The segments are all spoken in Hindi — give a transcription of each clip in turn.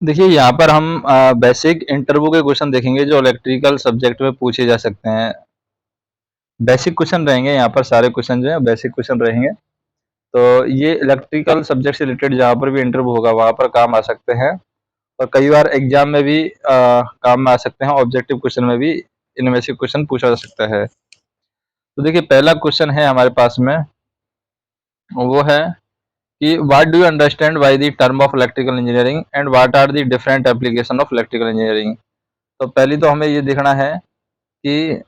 देखिए यहाँ पर हम बेसिक इंटरव्यू के क्वेश्चन देखेंगे जो इलेक्ट्रिकल सब्जेक्ट में पूछे जा सकते हैं। बेसिक क्वेश्चन रहेंगे यहाँ पर, सारे क्वेश्चन जो है बेसिक क्वेश्चन रहेंगे। तो ये इलेक्ट्रिकल सब्जेक्ट से रिलेटेड जहाँ पर भी इंटरव्यू होगा वहाँ पर काम आ सकते हैं, और कई बार एग्जाम में भी काम में आ सकते हैं। ऑब्जेक्टिव क्वेश्चन में भी इनमें से क्वेश्चन पूछा जा सकता है। तो देखिए पहला क्वेश्चन है हमारे पास में, वो है कि what do you understand by the term of electrical engineering and what are the different application of electrical engineering. तो पहली तो हमें ये देखना है कि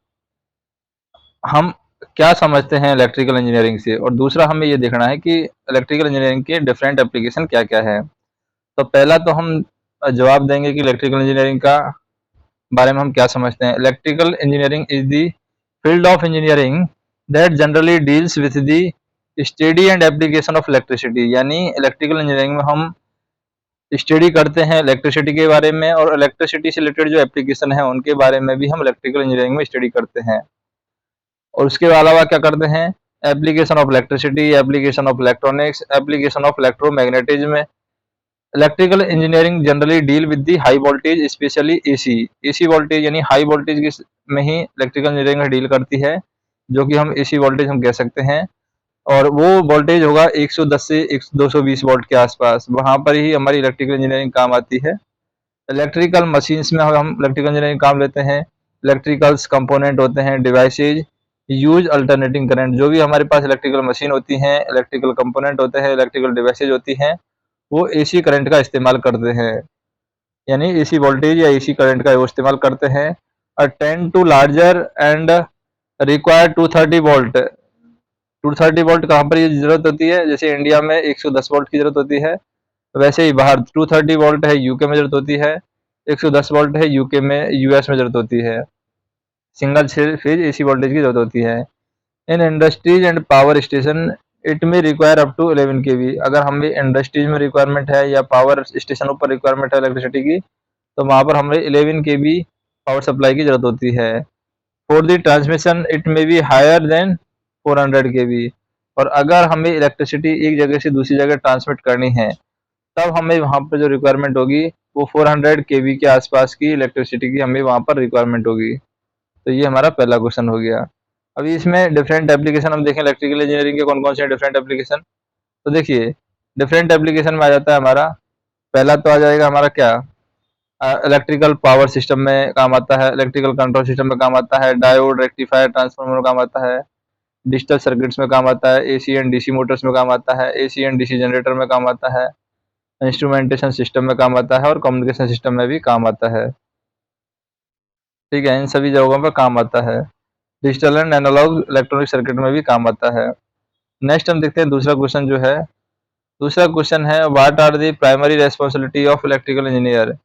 हम क्या समझते हैं इलेक्ट्रिकल इंजीनियरिंग से, और दूसरा हमें ये देखना है कि इलेक्ट्रिकल इंजीनियरिंग के डिफरेंट एप्लीकेशन क्या क्या है। तो पहला तो हम जवाब देंगे कि इलेक्ट्रिकल इंजीनियरिंग का बारे में हम क्या समझते हैं। Electrical engineering is the field of engineering that generally deals with the study and application of electricity. यानी इलेक्ट्रिकल इंजीनियरिंग में हम स्टडी करते हैं इलेक्ट्रिसिटी के बारे में, और इलेक्ट्रिसिटी से रिलेटेड जो एप्लीकेशन है उनके बारे में भी हम इलेक्ट्रिकल इंजीनियरिंग में स्टडी करते हैं। और उसके अलावा क्या करते हैं, application of electricity, application of electronics, application of electromagnetism. Electrical engineering generally deal with the high voltage, specially AC. AC voltage यानी हाई वोल्टेज की में ही इलेक्ट्रिकल इंजीनियरिंग डील करती है, जो कि हम एसी वोल्टेज हम कह सकते हैं। और वो वोल्टेज होगा 110 से 220 वोल्ट के आसपास, वहां पर ही हमारी इलेक्ट्रिकल इंजीनियरिंग काम आती है। इलेक्ट्रिकल मशीन्स में हम इलेक्ट्रिकल इंजीनियरिंग काम लेते हैं। इलेक्ट्रिकल्स कंपोनेंट होते हैं, डिवाइसेज यूज अल्टरनेटिंग करंट। जो भी हमारे पास इलेक्ट्रिकल मशीन होती हैं, इलेक्ट्रिकल कंपोनेंट होते हैं, इलेक्ट्रिकल डिवाइसेज होती हैं, वो एसी करंट का इस्तेमाल करते हैं, यानी एसी वोल्टेज या एसी करंट का वो इस्तेमाल करते हैं। और 10 to larger and require 230 volt. 230 volt कहाँ पर ये जरूरत होती है, जैसे इंडिया में 110 वोल्ट की जरूरत होती है, वैसे ही बाहर 230 वोल्ट है यूके में जरूरत होती है, 110 वोल्ट है यूके में, यूएस में जरूरत होती है। सिंगल फेज एसी वोल्टेज की जरूरत होती है। इन इंडस्ट्रीज एंड पावर स्टेशन इट में रिक्वायर अप टू 11 केवी। अगर हम भी इंडस्ट्रीज में रिक्वायरमेंट है या पावर स्टेशनों पर रिक्वायरमेंट है इलेक्ट्रिसिटी की, तो वहां पर हमें 11 केवी पावर सप्लाई की जरूरत होती है। फॉर द ट्रांसमिशन इट में बी हायर देन 400 केवी। और अगर हमें इलेक्ट्रिसिटी एक जगह से दूसरी जगह ट्रांसमिट करनी है, तब हमें वहां पर जो रिक्वायरमेंट होगी वो 400 केवी के आसपास की इलेक्ट्रिसिटी की हमें वहां पर रिक्वायरमेंट होगी। तो ये हमारा पहला क्वेश्चन हो गया। अभी इसमें डिफरेंट एप्लीकेशन हम देखें इलेक्ट्रिकल इंजीनियरिंग के कौन कौन से डिफरेंट एप्लीकेशन। तो देखिए डिफरेंट एप्लीकेशन में आ जाता है हमारा, पहला तो आ जाएगा हमारा क्या, इलेक्ट्रिकल पावर सिस्टम में काम आता है, इलेक्ट्रिकल कंट्रोल सिस्टम में काम आता है, डायोड, रेक्टिफायर, ट्रांसफार्मर में काम आता है, डिजिटल सर्किट्स में काम आता है, एसी एंड डीसी मोटर्स में काम आता है, एसी एंड डीसी जनरेटर में काम आता है, इंस्ट्रूमेंटेशन सिस्टम में काम आता है, और कम्युनिकेशन सिस्टम में भी काम आता है। ठीक है, इन सभी जगहों पर काम आता है। Digital and analog electronic circuit में भी काम आता है। नेक्स्ट हम देखते हैं दूसरा क्वेश्चन जो है। दूसरा क्वेश्चन है what are the primary responsibility of electrical engineer.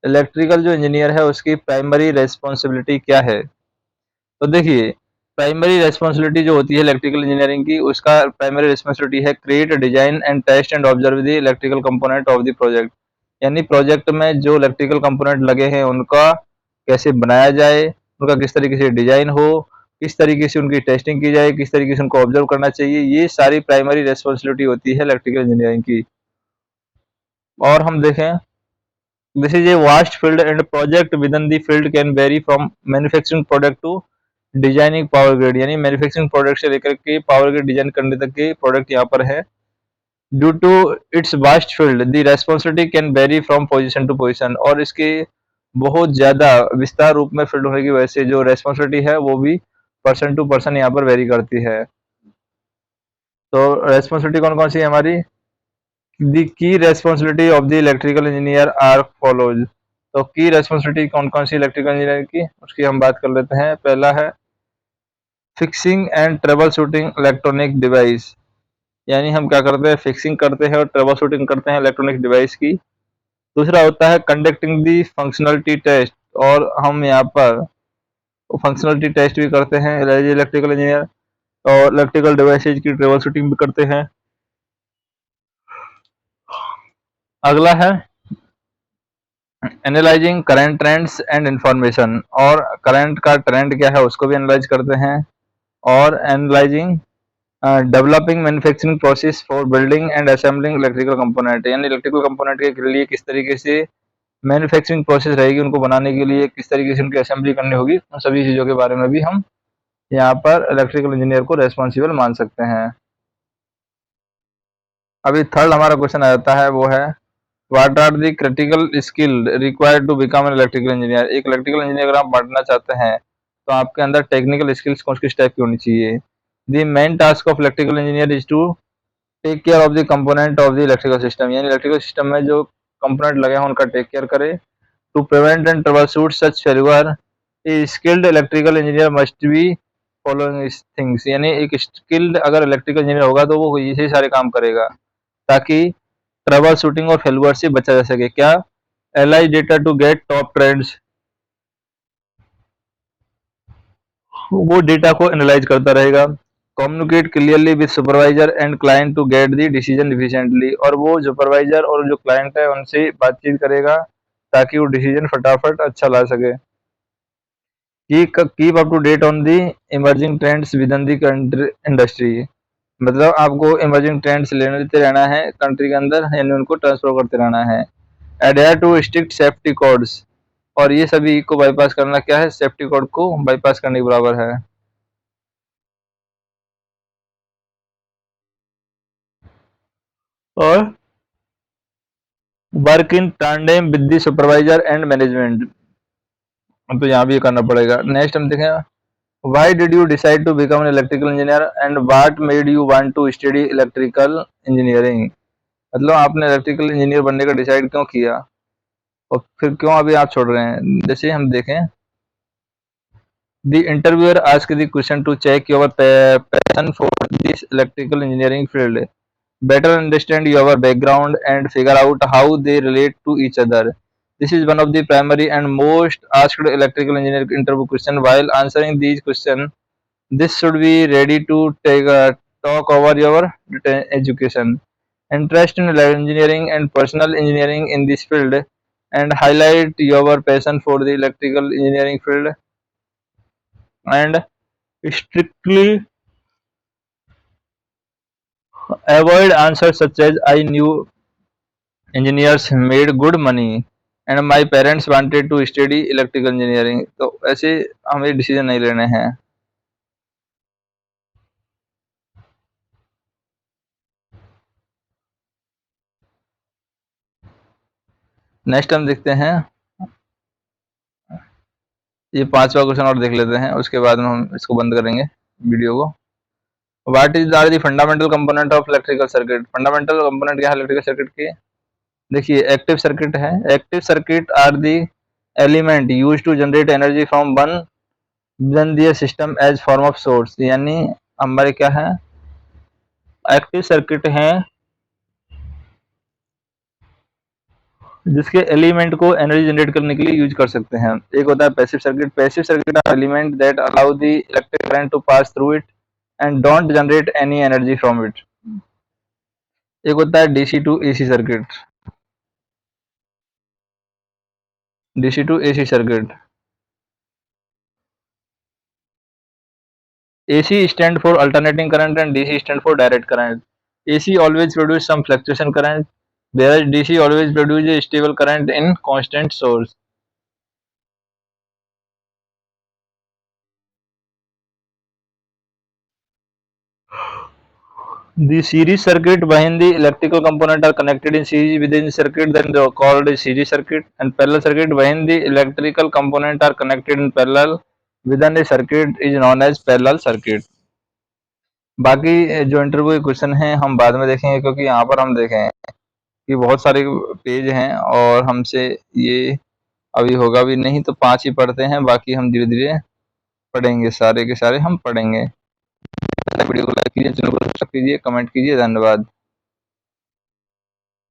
Electrical जो इंजीनियर है उसकी प्राइमरी रेस्पॉन्सिबिलिटी क्या है। तो देखिए प्राइमरी रेस्पॉन्सिबिलिटी जो होती है इलेक्ट्रिकल इंजीनियरिंग की, उसका प्राइमरी रेस्पॉन्सिबिलिटी है create, design and test and observe the electrical component of the project. यानी प्रोजेक्ट में जो इलेक्ट्रिकल कंपोनेंट लगे हैं उनका कैसे बनाया जाए, उनका किस तरीके से डिजाइन हो, किस तरीके से उनकी टेस्टिंग की जाए, किस तरीके से उनको ऑब्जर्व करना चाहिए, ये सारी प्राइमरी रेस्पॉन्सिबिलिटी होती है इलेक्ट्रिकल इंजीनियरिंग की। और हम देखें, this is a vast field and project within the field can vary from manufacturing product to designing power grid. यानी मैन्युफैक्चरिंग प्रोडक्ट से लेकर के पावर ग्रिड डिजाइन करने तक के प्रोडक्ट यहाँ पर है। Due to its vast field the responsibility can vary from position to position. और इसके बहुत ज्यादा विस्तार रूप में फील्ड होने की वजह से जो रेस्पॉन्सिबिलिटी है वो भी पर्सन टू पर्सन यहाँ पर वेरी करती है। तो रेस्पॉन्सिबिलिटी कौन कौन सी है हमारी, the key responsibility of the electrical engineer are follows. तो की रेस्पॉन्सिबिलिटी कौन कौन सी इलेक्ट्रिकल इंजीनियर की, उसकी हम बात कर लेते हैं। पहला है fixing and trouble shooting electronic device. यानी हम क्या करते हैं, फिक्सिंग करते हैं और ट्रबल शूटिंग करते हैं इलेक्ट्रॉनिक डिवाइस की। दूसरा होता है कंडक्टिंग दी फंक्शनलिटी टेस्ट, और हम यहाँ पर फंक्शनलिटी टेस्ट भी करते हैं इलेक्ट्रिकल इंजीनियर, और इलेक्ट्रिकल डिवाइसेज की ट्रबल शूटिंग भी करते हैं। अगला है analysing current trends and information, और करंट का ट्रेंड क्या है उसको भी एनालाइज करते हैं। और analysing developing manufacturing process for building and assembling electrical component. यानी इलेक्ट्रिकल कंपोनेंट के लिए किस तरीके से मैन्युफैक्चरिंग प्रोसेस रहेगी उनको बनाने के लिए, किस तरीके से उनकी असेंबली करनी होगी, उन सभी चीज़ों के बारे में भी हम यहाँ पर इलेक्ट्रिकल इंजीनियर को रेस्पॉन्सिबल मान सकते हैं। अभी थर्ड हमारा क्वेश्चन आ जाता है, वो है what are the critical skill required to become an electrical engineer. एक इलेक्ट्रिकल इंजीनियर अगर आप बनना चाहते हैं तो आपके अंदर टेक्निकल स्किल्स कौन किस टाइप की होनी चाहिए। The main task of electrical engineer is to take care of the component of the electrical system, यानी इलेक्ट्रिकल सिस्टम में जो कंपोनेंट लगे हैं उनका टेक केयर करे। To prevent and troubleshoot such failure, a skilled electrical engineer must be following things, यानी एक स्किल्ड अगर इलेक्ट्रिकल इंजीनियर होगा तो वो यही सारे काम करेगा ताकि ट्रबल शूटिंग और फेल्यूर से बचा जा सके। क्या? Analyse data to get top trends, वो डेटा को एनालाइज करता रहेगा। Communicate clearly with supervisor and client to get the decision efficiently, और वो सुपरवाइजर और जो क्लाइंट है उनसे बातचीत करेगा ताकि वो डिसीजन फटाफट अच्छा ला सके। Keep up to date on the emerging trends within the industry, मतलब आपको इमर्जिंग ट्रेंड्स लेते रहना है कंट्री के अंदर, यानी उनको ट्रांसफर करते रहना है। Adhere to strict safety codes, और ये सभी को बाईपास करना क्या है, सेफ्टी कोड को बाईपास करने के बराबर है। और work in tandem with the supervisor and management, तो यहाँ भी ये करना पड़ेगा। नेक्स्ट हम देखें, why did you decide to become an electrical engineer and what made you want to study electrical engineering, मतलब आपने इलेक्ट्रिकल इंजीनियर बनने का डिसाइड क्यों किया और फिर क्यों अभी आप छोड़ रहे हैं। जैसे हम देखें, the interviewer ask the question to check your passion for this electrical engineering field, better understand your background and figure out how they relate to each other. This is one of the primary and most asked electrical engineer interview question. While answering these questions, this should be ready to take a talk over your education, interest in engineering and personal engineering in this field, and highlight your passion for the electrical engineering field, and strictly avoid answers such as I knew engineers made good money and my parents wanted to study electrical engineering, तो ऐसे हमें डिसीजन नहीं लेने हैं। नेक्स्ट हम देखते हैं, ये पांचवा क्वेश्चन और देख लेते हैं, उसके बाद में हम इसको बंद करेंगे वीडियो को। What is are the fundamental component of electrical circuit, fundamental component क्या है इलेक्ट्रिकल सर्किट के। देखिए एक्टिव सर्किट है, active circuit are the element use to generate energy from one then their system as form of source, यानी हमारे क्या है एक्टिव सर्किट हैं जिसके एलिमेंट को एनर्जी जनरेट करने के लिए यूज कर सकते हैं। एक होता है passive circuit, passive circuit are element that allow the electric current to pass through it and don't generate any energy from it. एक होता है DC to AC circuit, DC to AC circuit. AC stand for alternating current and DC stand for direct current. AC always produce some fluctuation current, whereas DC always produce a stable current in constant source. The series circuit behind the electrical component are connected in series within the circuit, then they are called a series circuit, and parallel circuit behind the electrical component are connected in parallel within a circuit is known as parallel circuit. बाकी जो इंटरव्यू के क्वेश्चन हैं हम बाद में देखेंगे, क्योंकि यहाँ पर हम देखें कि बहुत सारे पेज हैं और हमसे ये अभी होगा भी नहीं, तो 5 ही पढ़ते हैं, बाकी हम धीरे धीरे पढ़ेंगे, सारे के सारे हम पढ़ेंगे। वीडियो को लाइक कीजिए, चैनल को सब्सक्राइब कीजिए, कमेंट कीजिए। धन्यवाद।